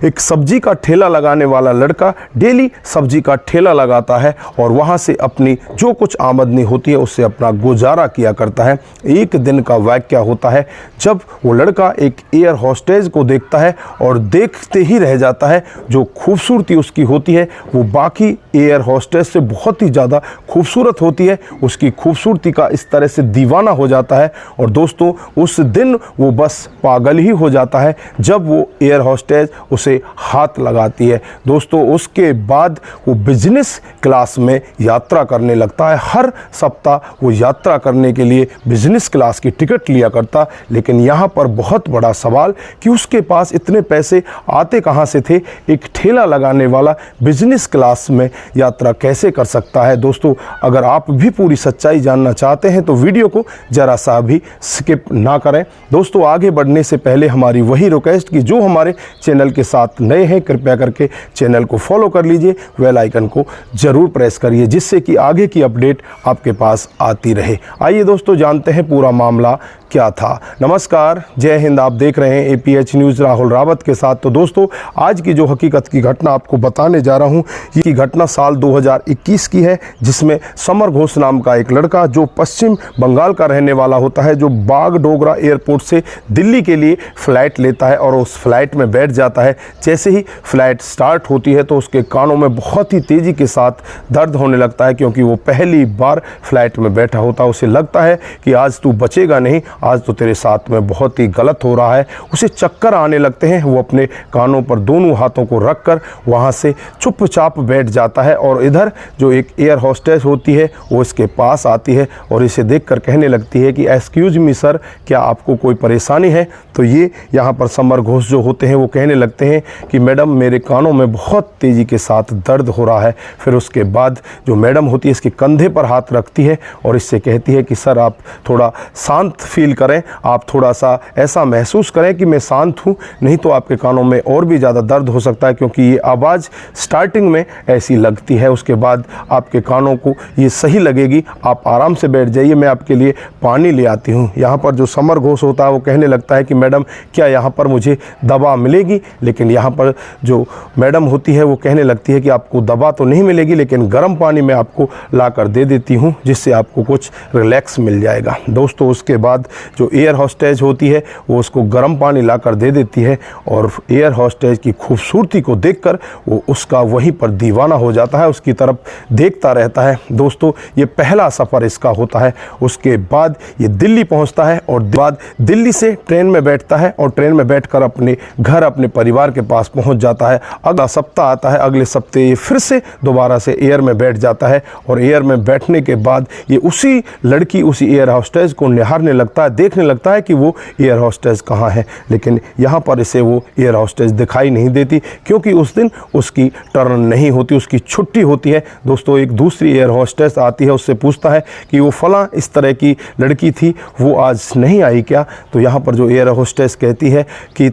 एक सब्जी का ठेला लगाने वाला लड़का डेली सब्जी का ठेला लगाता है और वहाँ से अपनी जो कुछ आमदनी होती है उससे अपना गुजारा किया करता है। एक दिन का वाक़या होता है जब वो लड़का एक एयर होस्टेज को देखता है और देखते ही रह जाता है। जो खूबसूरती उसकी होती है वो बाकी एयर होस्टेज से बहुत ही ज़्यादा खूबसूरत होती है। उसकी खूबसूरती का इस तरह से दीवाना हो जाता है और दोस्तों उस दिन वो बस पागल ही हो जाता है जब वो एयर होस्टेज उसे हाथ लगाती है। दोस्तों उसके बाद वो बिजनेस क्लास में यात्रा करने लगता है। हर सप्ताह वो यात्रा करने के लिए बिजनेस क्लास की टिकट लिया करता। लेकिन यहाँ पर बहुत बड़ा सवाल कि उसके पास इतने पैसे आते कहाँ से थे। एक ठेला लगाने वाला बिजनेस क्लास में यात्रा कैसे कर सकता है। दोस्तों अगर आप भी पूरी सच्चाई जानना चाहते हैं तो वीडियो को जरा सा भी स्किप ना करें। दोस्तों आगे बढ़ने से पहले हमारी वही रिक्वेस्ट कि जो हमारे चैनल के साथ नए हैं कृपया करके चैनल को फॉलो कर लीजिए, बेल आइकन को ज़रूर प्रेस करिए जिससे कि आगे की अपडेट आपके पास आती रहे। आइए दोस्तों जानते हैं पूरा मामला क्या था। नमस्कार, जय हिंद। आप देख रहे हैं APH न्यूज़ राहुल रावत के साथ। तो दोस्तों आज की जो हकीकत की घटना आपको बताने जा रहा हूँ ये घटना साल 2021 की है जिसमें समर घोष नाम का एक लड़का जो पश्चिम बंगाल का रहने वाला होता है, जो बागडोगरा एयरपोर्ट से दिल्ली के लिए फ़्लाइट लेता है और उस फ्लाइट में बैठ जाता है। जैसे ही फ़्लाइट स्टार्ट होती है तो उसके कानों में बहुत ही तेज़ी के साथ दर्द होने लगता है क्योंकि वो पहली बार फ्लाइट में बैठा होता है। उसे लगता है कि आज तू बचेगा नहीं, आज तो तेरे साथ में बहुत ही गलत हो रहा है। उसे चक्कर आने लगते हैं। वो अपने कानों पर दोनों हाथों को रखकर वहाँ से चुपचाप बैठ जाता है और इधर जो एक एयर होस्टेस होती है वो इसके पास आती है और इसे देखकर कहने लगती है कि एक्सक्यूज़ मी सर, क्या आपको कोई परेशानी है। तो ये यहाँ पर समर घोष जो होते हैं वो कहने लगते हैं कि मैडम मेरे कानों में बहुत तेज़ी के साथ दर्द हो रहा है। फिर उसके बाद जो मैडम होती है इसके कंधे पर हाथ रखती है और इससे कहती है कि सर आप थोड़ा शांत फील करें, आप थोड़ा सा ऐसा महसूस करें कि मैं शांत हूं, नहीं तो आपके कानों में और भी ज़्यादा दर्द हो सकता है क्योंकि ये आवाज़ स्टार्टिंग में ऐसी लगती है। उसके बाद आपके कानों को ये सही लगेगी, आप आराम से बैठ जाइए, मैं आपके लिए पानी ले आती हूँ। यहाँ पर जो समर घोष होता है वो कहने लगता है कि मैडम क्या यहाँ पर मुझे दवा मिलेगी। लेकिन यहाँ पर जो मैडम होती है वो कहने लगती है कि आपको दवा तो नहीं मिलेगी लेकिन गर्म पानी मैं आपको ला कर दे देती हूँ जिससे आपको कुछ रिलैक्स मिल जाएगा। दोस्तों उसके बाद जो एयर होस्टेज होती है वो उसको गर्म पानी लाकर दे देती है और एयर होस्टेज की खूबसूरती को देखकर वो उसका वहीं पर दीवाना हो जाता है, उसकी तरफ देखता रहता है। दोस्तों ये पहला सफ़र इसका होता है। उसके बाद ये दिल्ली पहुंचता है और बाद दिल्ली से ट्रेन में बैठता है और ट्रेन में बैठकर अपने घर अपने परिवार के पास पहुंच जाता है। अगला सप्ताह आता है, अगले सप्ताह ये फिर से दोबारा से एयर में बैठ जाता है और एयर में बैठने के बाद ये उसी लड़की उसी एयर होस्टेज को निहारने लगता है, देखने लगता है कि वो एयर होस्टेज कहाँ है। लेकिन यहाँ पर इसे वो एयर होस्टेज दिखाई नहीं देती क्योंकि उस दिन उसकी टर्न नहीं होती, उसकी छुट्टी होती है। दोस्तों एक दूसरी एयर होस्टेज आती है, उससे पूछता है कि वो फलां इस तरह की लड़की थी वो आज नहीं आई क्या। तो यहाँ पर जो एयर होस्टेज कहती है कि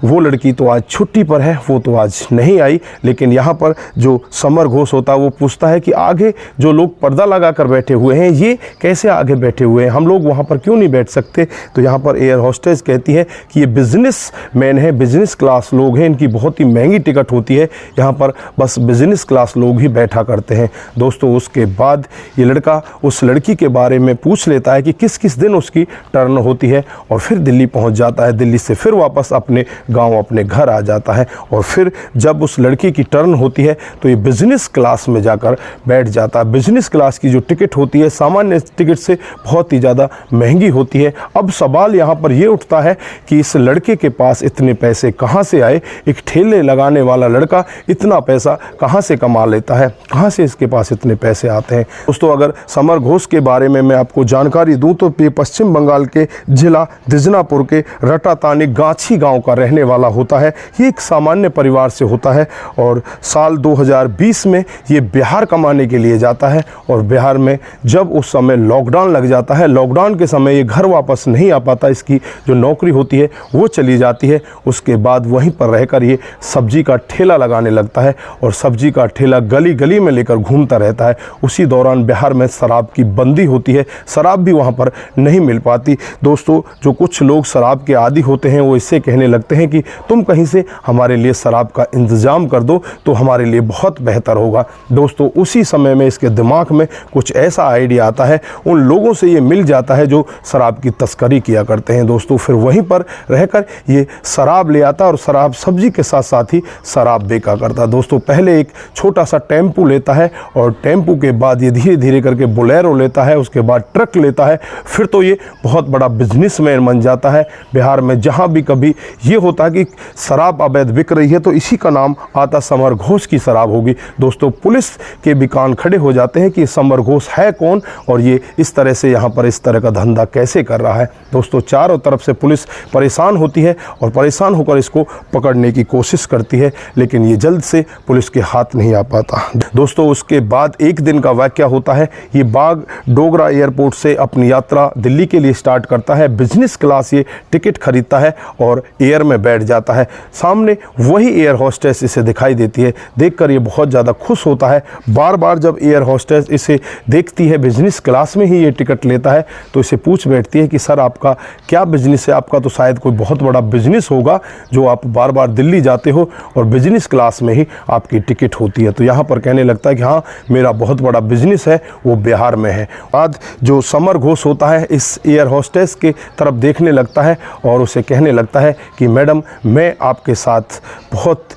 वो लड़की तो आज छुट्टी पर है, वो तो आज नहीं आई। लेकिन यहाँ पर जो समर घोष होता है वो पूछता है कि आगे जो लोग पर्दा लगा कर बैठे हुए हैं ये कैसे आगे बैठे हुए हैं, हम लोग वहाँ पर क्यों नहीं बैठ सकते। तो यहाँ पर एयर होस्टेज कहती है कि ये बिजनेस मैन है, बिजनेस क्लास लोग हैं, इनकी बहुत ही महंगी टिकट होती है, यहाँ पर बस बिजनेस क्लास लोग ही बैठा करते हैं। दोस्तों उसके बाद ये लड़का उस लड़की के बारे में पूछ लेता है कि किस किस दिन उसकी टर्न होती है और फिर दिल्ली पहुँच जाता है। दिल्ली से फिर वापस अपने गांव अपने घर आ जाता है और फिर जब उस लड़की की टर्न होती है तो ये बिजनेस क्लास में जाकर बैठ जाता है। बिजनेस क्लास की जो टिकट होती है सामान्य टिकट से बहुत ही ज़्यादा महंगी होती है। अब सवाल यहाँ पर ये उठता है कि इस लड़के के पास इतने पैसे कहाँ से आए। एक ठेले लगाने वाला लड़का इतना पैसा कहाँ से कमा लेता है, कहाँ से इसके पास इतने पैसे आते हैं। दोस्तों अगर समर घोष के बारे में मैं आपको जानकारी दूँ तो ये पश्चिम बंगाल के जिला दिजनापुर के रटातानी गाछी गाँव का रहने वाला होता है। ये एक सामान्य परिवार से होता है और साल 2020 में ये बिहार कमाने के लिए जाता है और बिहार में जब उस समय लॉकडाउन लग जाता है, लॉकडाउन के समय ये घर वापस नहीं आ पाता, इसकी जो नौकरी होती है वो चली जाती है। उसके बाद वहीं पर रहकर ये सब्जी का ठेला लगाने लगता है और सब्जी का ठेला गली गली में लेकर घूमता रहता है। उसी दौरान बिहार में शराब की बंदी होती है, शराब भी वहाँ पर नहीं मिल पाती। दोस्तों जो कुछ लोग शराब के आदी होते हैं वो इससे कहने लगते कहते हैं कि तुम कहीं से हमारे लिए शराब का इंतज़ाम कर दो तो हमारे लिए बहुत बेहतर होगा। दोस्तों उसी समय में इसके दिमाग में कुछ ऐसा आइडिया आता है, उन लोगों से ये मिल जाता है जो शराब की तस्करी किया करते हैं। दोस्तों फिर वहीं पर रहकर ये शराब ले आता और शराब सब्जी के साथ साथ ही शराब बेचा करता। दोस्तों पहले एक छोटा सा टेम्पू लेता है और टेम्पू के बाद ये धीरे धीरे करके बोलेरो लेता है, उसके बाद ट्रक लेता है, फिर तो ये बहुत बड़ा बिजनेसमैन बन जाता है। बिहार में जहाँ भी कभी ये होता है कि शराब अवैध बिक रही है तो इसी का नाम आता समर घोष की शराब होगी। दोस्तों पुलिस के भी कान खड़े हो जाते हैं कि समर घोष है कौन और ये इस तरह से यहाँ पर इस तरह का धंधा कैसे कर रहा है। दोस्तों चारों तरफ से पुलिस परेशान होती है और परेशान होकर इसको पकड़ने की कोशिश करती है, लेकिन ये जल्द से पुलिस के हाथ नहीं आ पाता। दोस्तों उसके बाद एक दिन का वाक़या होता है। ये बाग डोगरा एयरपोर्ट से अपनी यात्रा दिल्ली के लिए स्टार्ट करता है। बिजनेस क्लास ये टिकट खरीदता है और एयर में बैठ जाता है। सामने वही एयर होस्टेस इसे दिखाई देती है। देखकर ये बहुत ज़्यादा खुश होता है। बार बार जब एयर होस्टेस इसे देखती है, बिजनेस क्लास में ही ये टिकट लेता है, तो इसे पूछ बैठती है कि सर आपका क्या बिजनेस है? आपका तो शायद कोई बहुत बड़ा बिजनेस होगा जो आप बार बार दिल्ली जाते हो और बिजनेस क्लास में ही आपकी टिकट होती है। तो यहाँ पर कहने लगता है कि हाँ मेरा बहुत बड़ा बिजनेस है, वो बिहार में है। बाद जो समर घोष होता है इस एयर होस्टेस के तरफ देखने लगता है और उसे कहने लगता है कि मैडम मैं आपके साथ बहुत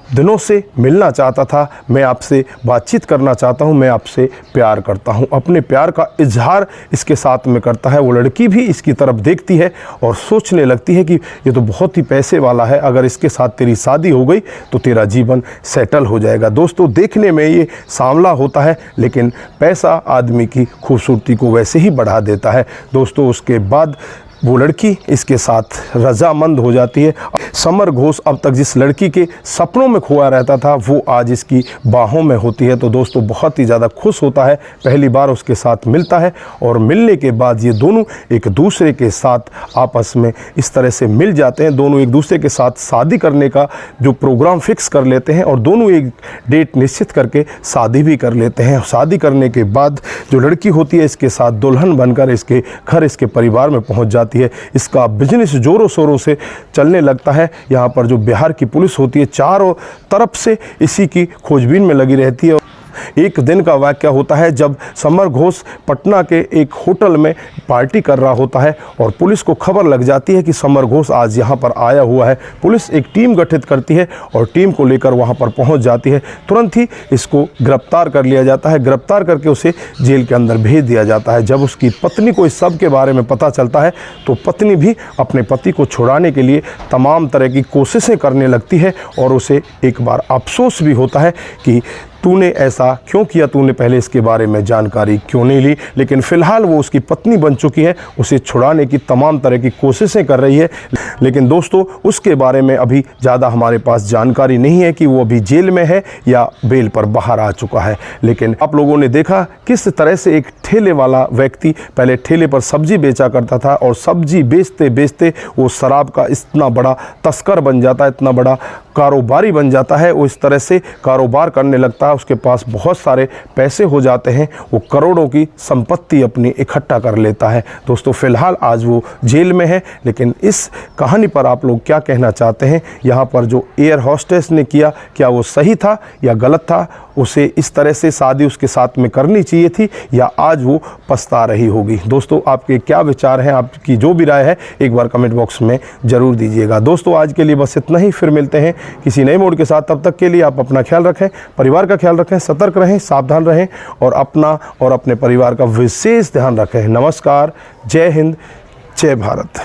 दिनों से मिलना चाहता था, मैं आपसे बातचीत करना चाहता हूं, मैं आपसे प्यार करता हूं। अपने प्यार का इजहार इसके साथ में करता है। वो लड़की भी इसकी तरफ देखती है और सोचने लगती है कि ये तो बहुत ही पैसे वाला है, अगर इसके साथ तेरी शादी हो गई तो तेरा जीवन सेटल हो जाएगा। दोस्तों देखने में ये सांवला होता है, लेकिन पैसा आदमी की खूबसूरती को वैसे ही बढ़ा देता है। दोस्तों उसके बाद वो लड़की इसके साथ रजामंद हो जाती है। समर घोष अब तक जिस लड़की के सपनों में खोया रहता था वो आज इसकी बाहों में होती है। तो दोस्तों बहुत ही ज़्यादा खुश होता है, पहली बार उसके साथ मिलता है और मिलने के बाद ये दोनों एक दूसरे के साथ आपस में इस तरह से मिल जाते हैं। दोनों एक दूसरे के साथ शादी करने का जो प्रोग्राम फिक्स कर लेते हैं और दोनों एक डेट निश्चित करके शादी भी कर लेते हैं। शादी करने के बाद जो लड़की होती है इसके साथ दुल्हन बनकर इसके घर इसके परिवार में पहुँच जाती है। इसका बिजनेस जोरों शोरों से चलने लगता है। यहाँ पर जो बिहार की पुलिस होती है चारों तरफ से इसी की खोजबीन में लगी रहती है। एक दिन का वाक़या होता है जब समर घोष पटना के एक होटल में पार्टी कर रहा होता है और पुलिस को खबर लग जाती है कि समर घोष आज यहाँ पर आया हुआ है। पुलिस एक टीम गठित करती है और टीम को लेकर वहाँ पर पहुँच जाती है। तुरंत ही इसको गिरफ्तार कर लिया जाता है। गिरफ्तार करके उसे जेल के अंदर भेज दिया जाता है। जब उसकी पत्नी को इस सब के बारे में पता चलता है तो पत्नी भी अपने पति को छुड़ाने के लिए तमाम तरह की कोशिशें करने लगती है और उसे एक बार अफसोस भी होता है कि तूने ऐसा क्यों किया, तूने पहले इसके बारे में जानकारी क्यों नहीं ली। लेकिन फ़िलहाल वो उसकी पत्नी बन चुकी है, उसे छुड़ाने की तमाम तरह की कोशिशें कर रही है। लेकिन दोस्तों उसके बारे में अभी ज़्यादा हमारे पास जानकारी नहीं है कि वो अभी जेल में है या बेल पर बाहर आ चुका है। लेकिन आप लोगों ने देखा किस तरह से एक ठेले वाला व्यक्ति पहले ठेले पर सब्जी बेचा करता था और सब्जी बेचते बेचते वो शराब का इतना बड़ा तस्कर बन जाता है, इतना बड़ा कारोबारी बन जाता है। वो इस तरह से कारोबार करने लगता है, उसके पास बहुत सारे पैसे हो जाते हैं, वो करोड़ों की संपत्ति अपनी इकट्ठा कर लेता है। दोस्तों फिलहाल आज वो जेल में है। लेकिन इस कहानी पर आप लोग क्या कहना चाहते हैं? यहाँ पर जो एयर होस्टेस ने किया क्या वो सही था या गलत था? उसे इस तरह से शादी उसके साथ में करनी चाहिए थी या आज वो पछता रही होगी? दोस्तों आपके क्या विचार हैं? आपकी जो भी राय है एक बार कमेंट बॉक्स में ज़रूर दीजिएगा। दोस्तों आज के लिए बस इतना ही, फिर मिलते हैं किसी नए मोड के साथ। तब तक के लिए आप अपना ख्याल रखें, परिवार का ख्याल रखें, सतर्क रहें, सावधान रहें और अपना और अपने परिवार का विशेष ध्यान रखें। नमस्कार, जय हिंद, जय भारत।